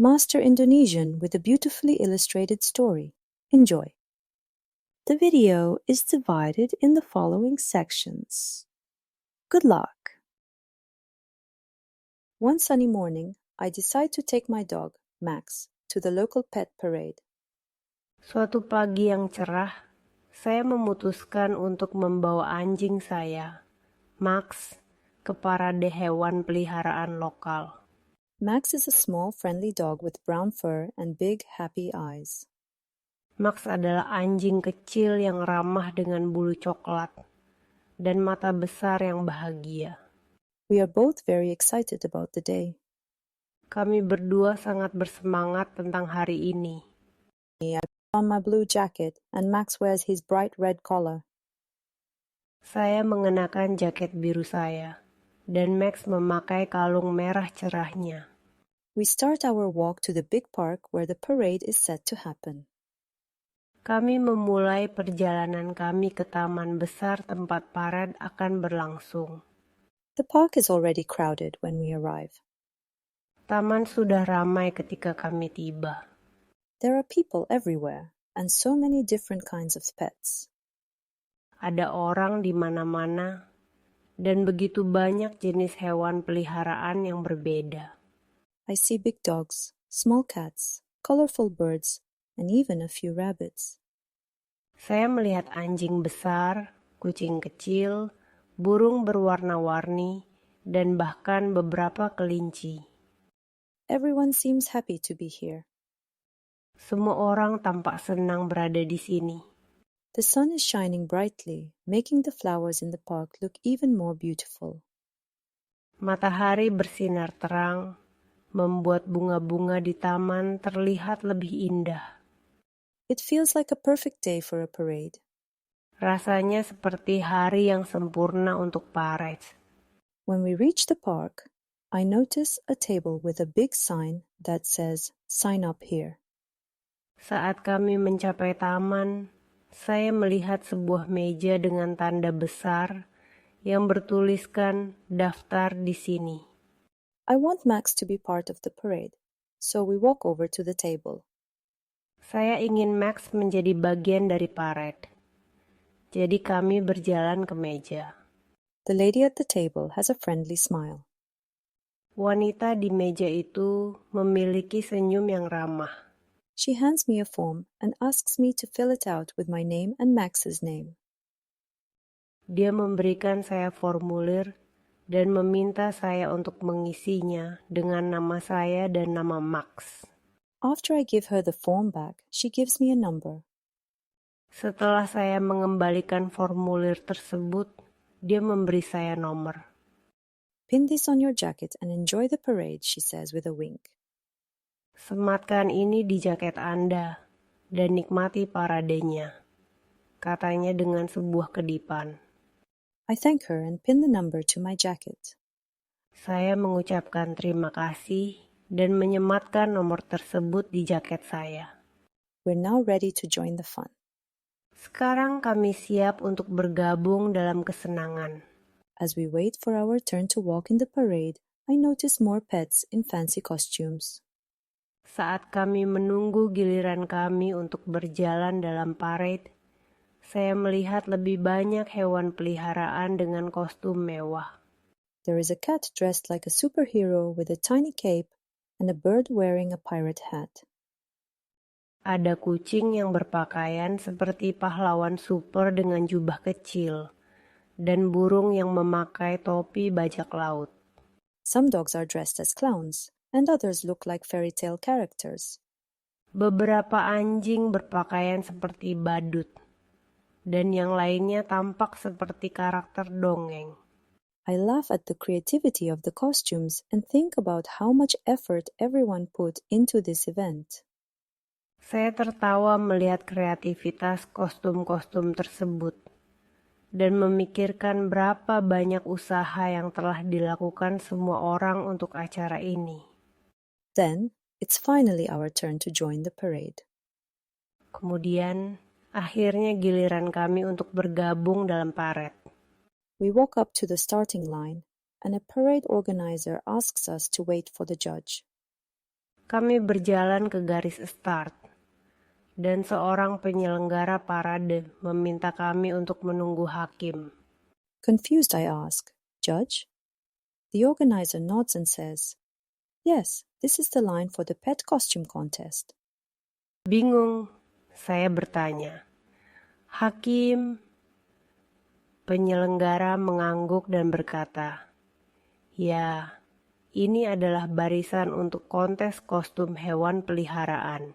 Master Indonesian with a beautifully illustrated story. Enjoy. The video is divided in the following sections. Good luck. One sunny morning, I decide to take my dog, Max, to the local pet parade. Suatu pagi yang cerah, saya memutuskan untuk membawa anjing saya, Max, ke parade hewan peliharaan lokal. Max is a small, friendly dog with brown fur and big, happy eyes. Max adalah anjing kecil yang ramah dengan bulu coklat dan mata besar yang bahagia. We are both very excited about the day. Kami berdua sangat bersemangat tentang hari ini. I put on my blue jacket and Max wears his bright red collar. Saya mengenakan jaket biru saya, dan Max memakai kalung merah cerahnya. We start our walk to the big park where the parade is set to happen. Kami memulai perjalanan kami ke taman besar tempat parade akan berlangsung. The park is already crowded when we arrive. Taman sudah ramai ketika kami tiba. There are people everywhere and so many different kinds of pets. Ada orang di mana-mana dan begitu banyak jenis hewan peliharaan yang berbeda. I see big dogs, small cats, colorful birds, and even a few rabbits. Saya melihat anjing besar, kucing kecil, burung berwarna-warni, dan bahkan beberapa kelinci. Everyone seems happy to be here. Semua orang tampak senang berada di sini. The sun is shining brightly, making the flowers in the park look even more beautiful. Matahari bersinar terang, membuat bunga-bunga di taman terlihat lebih indah. It feels like a perfect day for a parade. Rasanya seperti hari yang sempurna untuk parade. When we reach the park, I notice a table with a big sign that says, "Sign up here." Saat kami mencapai taman, saya melihat sebuah meja dengan tanda besar yang bertuliskan daftar di sini. I want Max to be part of the parade, so we walk over to the table. Saya ingin Max menjadi bagian dari parade. Jadi kami berjalan ke meja. The lady at the table has a friendly smile. Wanita di meja itu memiliki senyum yang ramah. She hands me a form and asks me to fill it out with my name and Max's name. Dia memberikan saya formulir dan meminta saya untuk mengisinya dengan nama saya dan nama Max. After I give her the form back, she gives me a number. Setelah saya mengembalikan formulir tersebut, dia memberi saya nomor. Pin this on your jacket and enjoy the parade, she says with a wink. Sematkan ini di jaket Anda dan nikmati paradenya, katanya dengan sebuah kedipan. I thank her and pin the number to my jacket. Saya mengucapkan terima kasih dan menyematkan nomor tersebut di jaket saya. We're now ready to join the fun. Sekarang kami siap untuk bergabung dalam kesenangan. As we wait for our turn to walk in the parade, I notice more pets in fancy costumes. Saat kami menunggu giliran kami untuk berjalan dalam parade, saya melihat lebih banyak hewan peliharaan dengan kostum mewah. There is a cat dressed like a superhero with a tiny cape and a bird wearing a pirate hat. Ada kucing yang berpakaian seperti pahlawan super dengan jubah kecil, dan burung yang memakai topi bajak laut. Some dogs are dressed as clowns, and others look like fairy tale characters. Beberapa anjing berpakaian seperti badut, dan yang lainnya tampak seperti karakter dongeng. I laugh at the creativity of the costumes and think about how much effort everyone put into this event. Saya tertawa melihat kreativitas kostum-kostum tersebut dan memikirkan berapa banyak usaha yang telah dilakukan semua orang untuk acara ini. Then, it's finally our turn to join the parade. Kemudian, akhirnya giliran kami untuk bergabung dalam parade. We walk up to the starting line, and a parade organizer asks us to wait for the judge. Kami berjalan ke garis start, dan seorang penyelenggara parade meminta kami untuk menunggu hakim. Confused, I ask, "Judge?" The organizer nods and says, "Yes, this is the line for the pet costume contest." Bingung, saya bertanya. Hakim, penyelenggara mengangguk dan berkata, "Ya, ini adalah barisan untuk kontes kostum hewan peliharaan."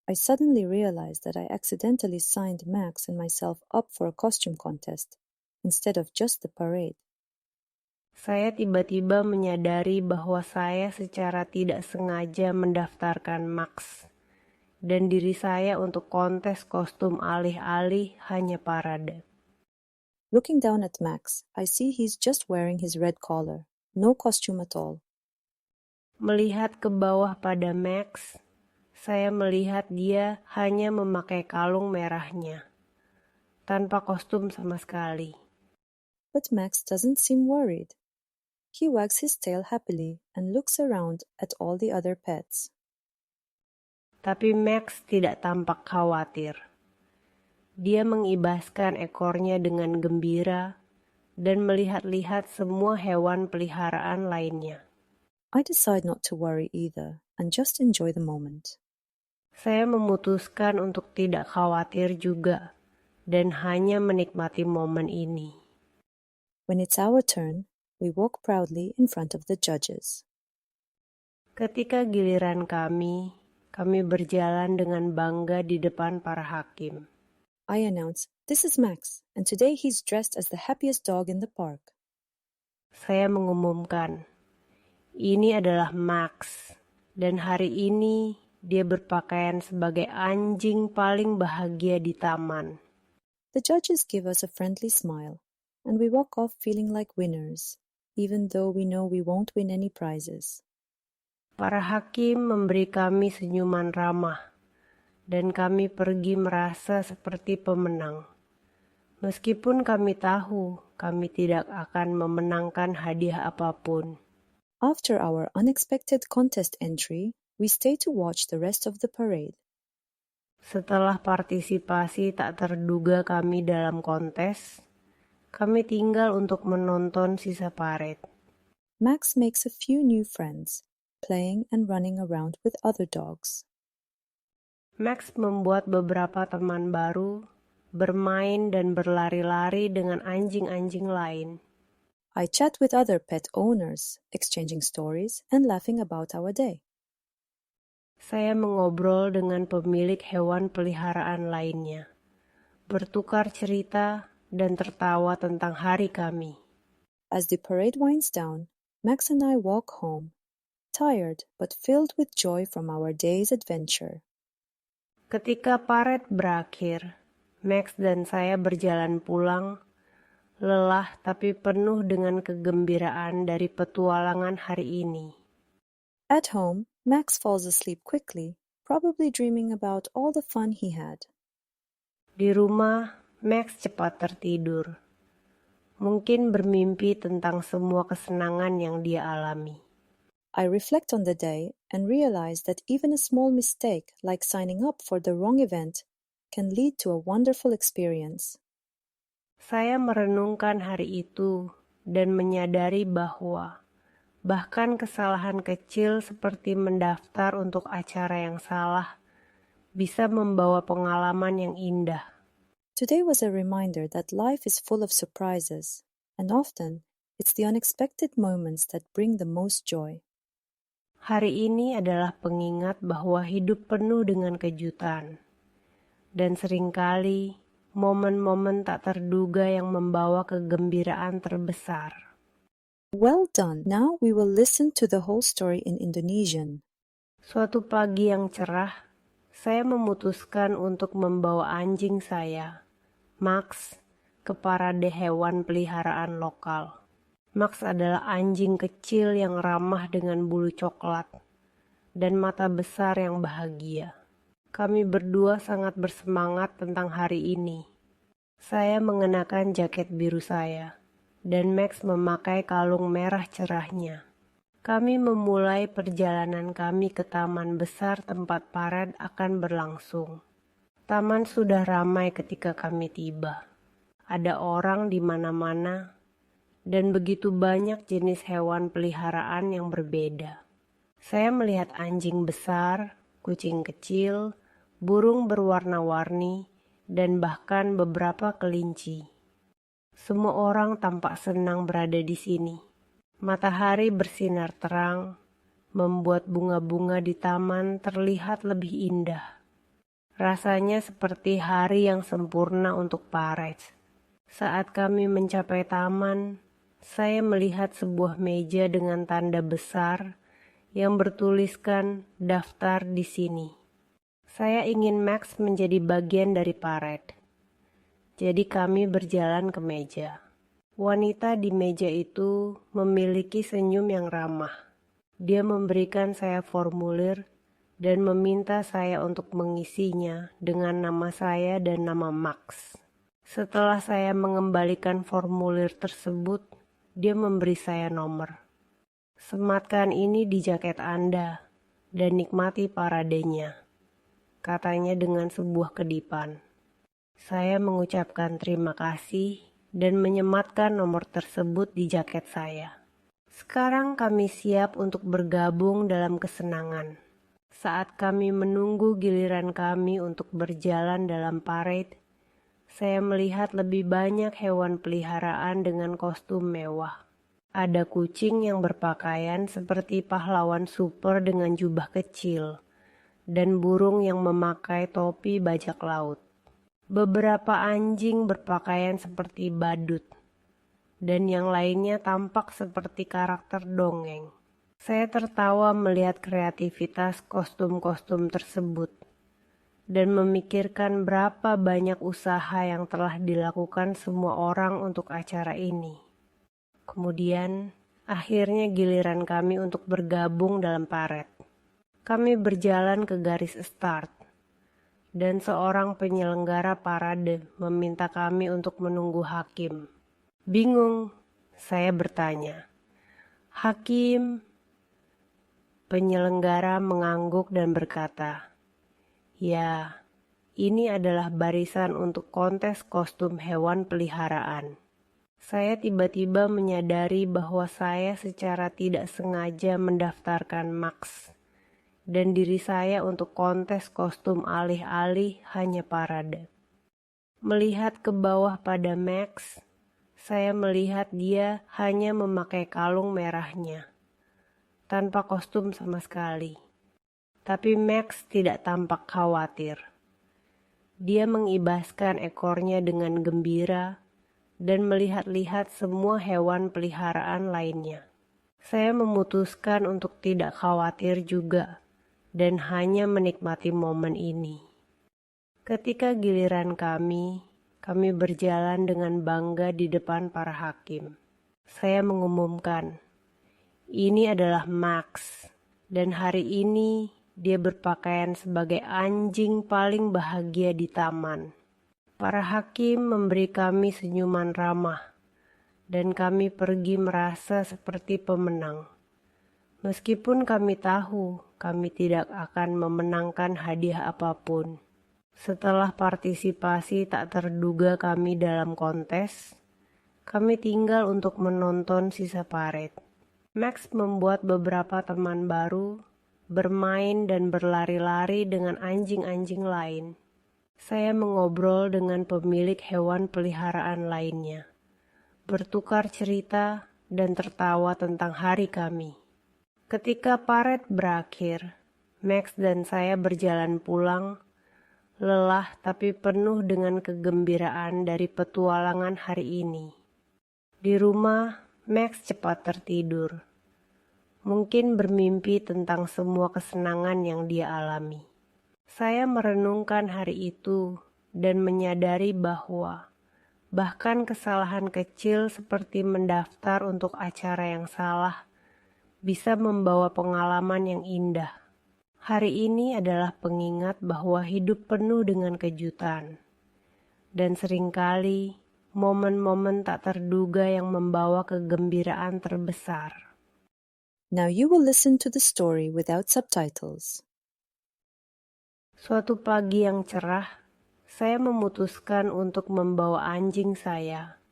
I suddenly realized that I accidentally signed Max and myself up for a costume contest instead of just the parade. Saya tiba-tiba menyadari bahwa saya secara tidak sengaja mendaftarkan Max dan diri saya untuk kontes kostum alih-alih hanya parade. Looking down at Max, I see he's just wearing his red collar, no costume at all. Melihat ke bawah pada Max, saya melihat dia hanya memakai kalung merahnya, tanpa kostum sama sekali. But Max doesn't seem worried. He wags his tail happily and looks around at all the other pets. Tapi Max tidak tampak khawatir. Dia mengibaskan ekornya dengan gembira dan melihat-lihat semua hewan peliharaan lainnya. I decide not to worry either and just enjoy the moment. Saya memutuskan untuk tidak khawatir juga dan hanya menikmati momen ini. When it's our turn, we walk proudly in front of the judges. Ketika giliran kami berjalan dengan bangga di depan para hakim. I announce, "This is Max, and today he's dressed as the happiest dog in the park." Saya mengumumkan, ini adalah Max, dan hari ini dia berpakaian sebagai anjing paling bahagia di taman. The judges give us a friendly smile, and we walk off feeling like winners, even though we know we won't win any prizes. Para hakim memberi kami senyuman ramah, dan kami pergi merasa seperti pemenang. Meskipun kami tahu kami tidak akan memenangkan hadiah apapun. After our unexpected contest entry, we stay to watch the rest of the parade. Setelah partisipasi tak terduga kami dalam kontes, kami tinggal untuk menonton sisa parade. Max makes a few new friends, playing and running around with other dogs. Max membuat beberapa teman baru, bermain dan berlari-lari dengan anjing-anjing lain. I chat with other pet owners, exchanging stories and laughing about our day. Saya mengobrol dengan pemilik hewan peliharaan lainnya, bertukar cerita dan tertawa tentang hari kami. As the parade winds down, Max and I walk home, tired but filled with joy from our day's adventure. Ketika parade berakhir, Max dan saya berjalan pulang, lelah tapi penuh dengan kegembiraan dari petualangan hari ini. At home, Max falls asleep quickly, probably dreaming about all the fun he had. Di rumah, Max cepat tertidur. Mungkin bermimpi tentang semua kesenangan yang dia alami. I reflect on the day and realize that even a small mistake, like signing up for the wrong event, can lead to a wonderful experience. Saya merenungkan hari itu dan menyadari bahwa bahkan kesalahan kecil seperti mendaftar untuk acara yang salah bisa membawa pengalaman yang indah. Today was a reminder that life is full of surprises, and often it's the unexpected moments that bring the most joy. Hari ini adalah pengingat bahwa hidup penuh dengan kejutan, dan seringkali momen-momen tak terduga yang membawa kegembiraan terbesar. Well done. Now we will listen to the whole story in Indonesian. Suatu pagi yang cerah, saya memutuskan untuk membawa anjing saya, Max, ke parade hewan peliharaan lokal. Max adalah anjing kecil yang ramah dengan bulu coklat dan mata besar yang bahagia. Kami berdua sangat bersemangat tentang hari ini. Saya mengenakan jaket biru saya, dan Max memakai kalung merah cerahnya. Kami memulai perjalanan kami ke taman besar tempat parade akan berlangsung. Taman sudah ramai ketika kami tiba. Ada orang di mana-mana dan begitu banyak jenis hewan peliharaan yang berbeda. Saya melihat anjing besar, kucing kecil, burung berwarna-warni, dan bahkan beberapa kelinci. Semua orang tampak senang berada di sini. Matahari bersinar terang, membuat bunga-bunga di taman terlihat lebih indah. Rasanya seperti hari yang sempurna untuk parade. Saat kami mencapai taman, saya melihat sebuah meja dengan tanda besar yang bertuliskan daftar di sini. Saya ingin Max menjadi bagian dari parade. Jadi kami berjalan ke meja. Wanita di meja itu memiliki senyum yang ramah. Dia memberikan saya formulir dan meminta saya untuk mengisinya dengan nama saya dan nama Max. Setelah saya mengembalikan formulir tersebut, dia memberi saya nomor. "Sematkan ini di jaket Anda dan nikmati paradenya," katanya dengan sebuah kedipan. Saya mengucapkan terima kasih dan menyematkan nomor tersebut di jaket saya. Sekarang kami siap untuk bergabung dalam kesenangan. Saat kami menunggu giliran kami untuk berjalan dalam parade, saya melihat lebih banyak hewan peliharaan dengan kostum mewah. Ada kucing yang berpakaian seperti pahlawan super dengan jubah kecil, dan burung yang memakai topi bajak laut. Beberapa anjing berpakaian seperti badut, dan yang lainnya tampak seperti karakter dongeng. Saya tertawa melihat kreativitas kostum-kostum tersebut, dan memikirkan berapa banyak usaha yang telah dilakukan semua orang untuk acara ini. Kemudian, akhirnya giliran kami untuk bergabung dalam parade. Kami berjalan ke garis start, dan seorang penyelenggara parade meminta kami untuk menunggu hakim. Bingung, saya bertanya. "Hakim?" Penyelenggara mengangguk dan berkata, "Ya, ini adalah barisan untuk kontes kostum hewan peliharaan." Saya tiba-tiba menyadari bahwa saya secara tidak sengaja mendaftarkan Max dan diri saya untuk kontes kostum alih-alih hanya parade. Melihat ke bawah pada Max, saya melihat dia hanya memakai kalung merahnya, tanpa kostum sama sekali. Tapi Max tidak tampak khawatir. Dia mengibaskan ekornya dengan gembira dan melihat-lihat semua hewan peliharaan lainnya. Saya memutuskan untuk tidak khawatir juga dan hanya menikmati momen ini. Ketika giliran kami berjalan dengan bangga di depan para hakim. Saya mengumumkan, "Ini adalah Max, dan hari ini dia berpakaian sebagai anjing paling bahagia di taman." Para hakim memberi kami senyuman ramah, dan kami pergi merasa seperti pemenang. Meskipun kami tahu kami tidak akan memenangkan hadiah apapun. Setelah partisipasi tak terduga kami dalam kontes, kami tinggal untuk menonton sisa parade. Max membuat beberapa teman baru, bermain dan berlari-lari dengan anjing-anjing lain. Saya mengobrol dengan pemilik hewan peliharaan lainnya, bertukar cerita dan tertawa tentang hari kami. Ketika parade berakhir, Max dan saya berjalan pulang, lelah tapi penuh dengan kegembiraan dari petualangan hari ini. Di rumah, Max cepat tertidur. Mungkin bermimpi tentang semua kesenangan yang dia alami. Saya merenungkan hari itu dan menyadari bahwa bahkan kesalahan kecil seperti mendaftar untuk acara yang salah bisa membawa pengalaman yang indah. Hari ini adalah pengingat bahwa hidup penuh dengan kejutan. Dan seringkali momen-momen tak terduga yang membawa kegembiraan terbesar. Now you will listen to the story without subtitles. Suatu pagi yang cerah, saya memutuskan untuk membawa anjing saya,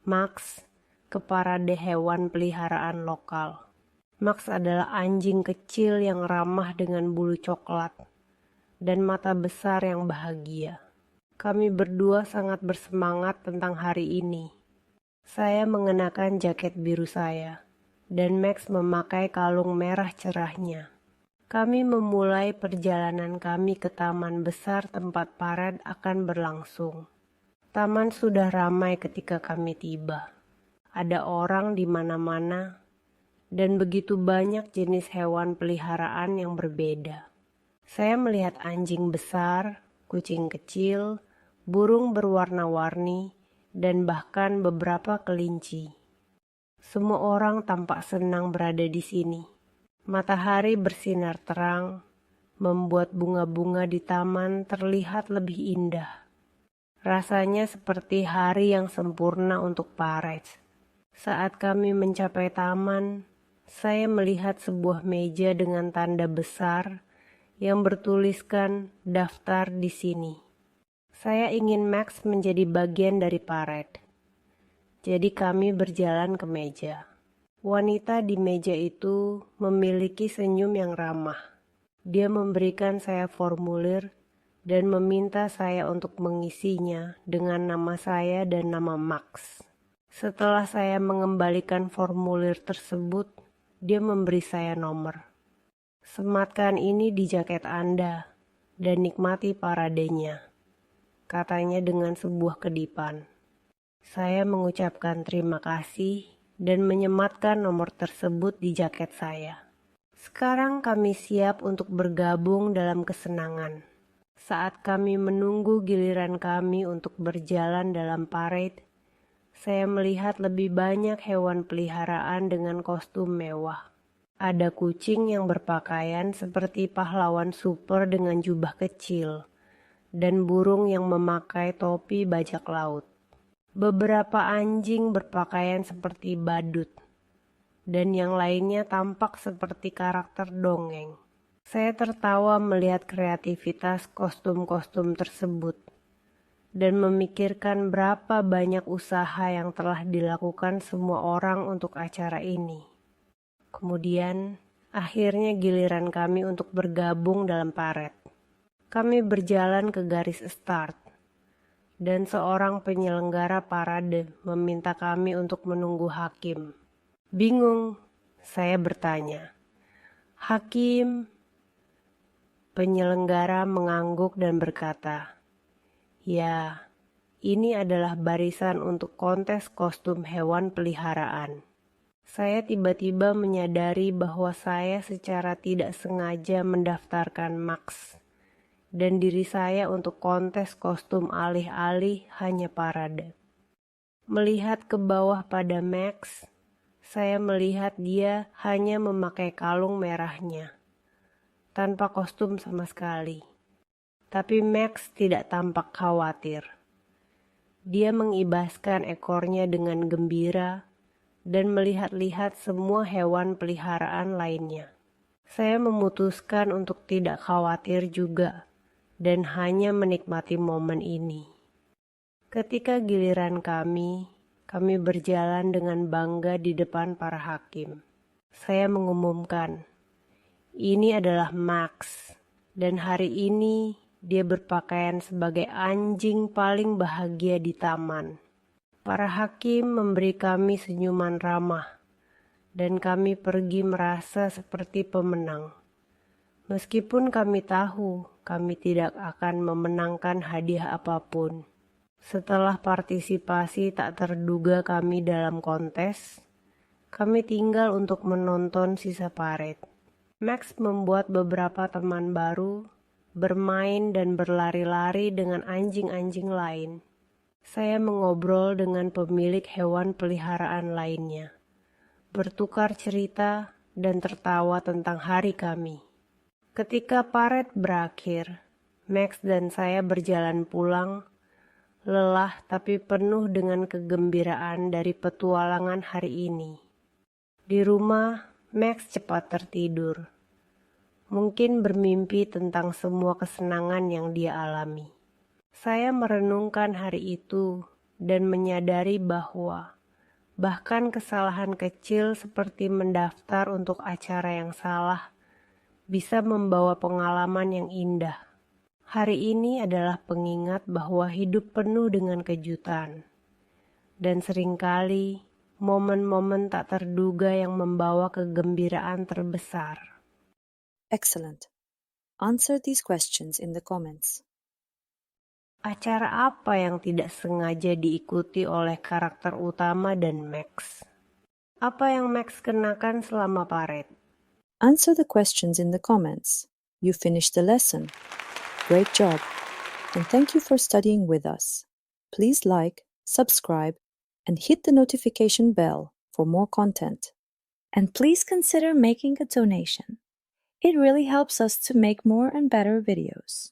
Max, ke parade hewan peliharaan lokal. Max adalah anjing kecil yang ramah dengan bulu coklat dan mata besar yang bahagia. Kami berdua sangat bersemangat tentang hari ini. Saya mengenakan jaket biru saya, dan Max memakai kalung merah cerahnya. Kami memulai perjalanan kami ke taman besar tempat parade akan berlangsung. Taman sudah ramai ketika kami tiba. Ada orang di mana-mana, dan begitu banyak jenis hewan peliharaan yang berbeda. Saya melihat anjing besar, kucing kecil, burung berwarna-warni, dan bahkan beberapa kelinci. Semua orang tampak senang berada di sini. Matahari bersinar terang, membuat bunga-bunga di taman terlihat lebih indah. Rasanya seperti hari yang sempurna untuk parade. Saat kami mencapai taman, saya melihat sebuah meja dengan tanda besar yang bertuliskan daftar di sini. Saya ingin Max menjadi bagian dari parade. Jadi kami berjalan ke meja. Wanita di meja itu memiliki senyum yang ramah. Dia memberikan saya formulir dan meminta saya untuk mengisinya dengan nama saya dan nama Max. Setelah saya mengembalikan formulir tersebut, dia memberi saya nomor. Sematkan ini di jaket Anda dan nikmati paradenya, katanya dengan sebuah kedipan. Saya mengucapkan terima kasih dan menyematkan nomor tersebut di jaket saya. Sekarang kami siap untuk bergabung dalam kesenangan. Saat kami menunggu giliran kami untuk berjalan dalam parade, saya melihat lebih banyak hewan peliharaan dengan kostum mewah. Ada kucing yang berpakaian seperti pahlawan super dengan jubah kecil, dan burung yang memakai topi bajak laut. Beberapa anjing berpakaian seperti badut, dan yang lainnya tampak seperti karakter dongeng. Saya tertawa melihat kreativitas kostum-kostum tersebut, dan memikirkan berapa banyak usaha yang telah dilakukan semua orang untuk acara ini. Kemudian, akhirnya giliran kami untuk bergabung dalam parade. Kami berjalan ke garis start, dan seorang penyelenggara parade meminta kami untuk menunggu hakim. Bingung, saya bertanya. Hakim, penyelenggara mengangguk dan berkata, ya, ini adalah barisan untuk kontes kostum hewan peliharaan. Saya tiba-tiba menyadari bahwa saya secara tidak sengaja mendaftarkan Max dan diri saya untuk kontes kostum alih-alih hanya parade. Melihat ke bawah pada Max, saya melihat dia hanya memakai kalung merahnya, tanpa kostum sama sekali. Tapi Max tidak tampak khawatir. Dia mengibaskan ekornya dengan gembira dan melihat-lihat semua hewan peliharaan lainnya. Saya memutuskan untuk tidak khawatir juga, dan hanya menikmati momen ini. Ketika giliran kami berjalan dengan bangga di depan para hakim. Saya mengumumkan, ini adalah Max, dan hari ini dia berpakaian sebagai anjing paling bahagia di taman. Para hakim memberi kami senyuman ramah, dan kami pergi merasa seperti pemenang. Meskipun kami tahu kami tidak akan memenangkan hadiah apapun. Setelah partisipasi tak terduga kami dalam kontes, kami tinggal untuk menonton sisa parade. Max membuat beberapa teman baru, bermain dan berlari-lari dengan anjing-anjing lain. Saya mengobrol dengan pemilik hewan peliharaan lainnya, bertukar cerita dan tertawa tentang hari kami. Ketika parade berakhir, Max dan saya berjalan pulang, lelah tapi penuh dengan kegembiraan dari petualangan hari ini. Di rumah, Max cepat tertidur. Mungkin bermimpi tentang semua kesenangan yang dia alami. Saya merenungkan hari itu dan menyadari bahwa bahkan kesalahan kecil seperti mendaftar untuk acara yang salah bisa membawa pengalaman yang indah. Hari ini adalah pengingat bahwa hidup penuh dengan kejutan. Dan seringkali momen-momen tak terduga yang membawa kegembiraan terbesar. Excellent. Answer these questions in the comments. Acara apa yang tidak sengaja diikuti oleh karakter utama dan Max? Apa yang Max kenakan selama parade? Answer the questions in the comments. You finished the lesson. Great job. And thank you for studying with us. Please like, subscribe, and hit the notification bell for more content. And please consider making a donation. It really helps us to make more and better videos.